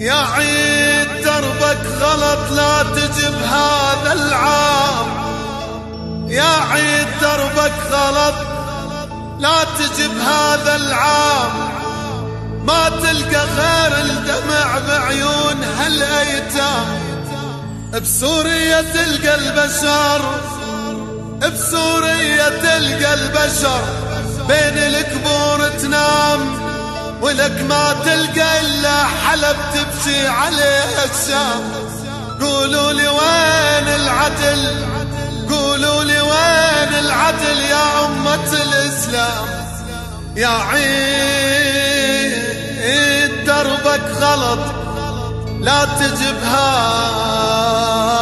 يا عيد دربك غلط لا تجب هذا العام، يا عيد دربك غلط لا تجب هذا العام، ما تلقى غير الدمع بعيون هالايتام. بسوريا تلقى البشر، بسوريا تلقى البشر بين القبور تنام، ولك ما تلقى إلا حلب تبكي عليه الشام. قولوا لي وين العدل، قولوا لي وين العدل يا أمة الإسلام. يا عيد دربك غلط لا تجب هذا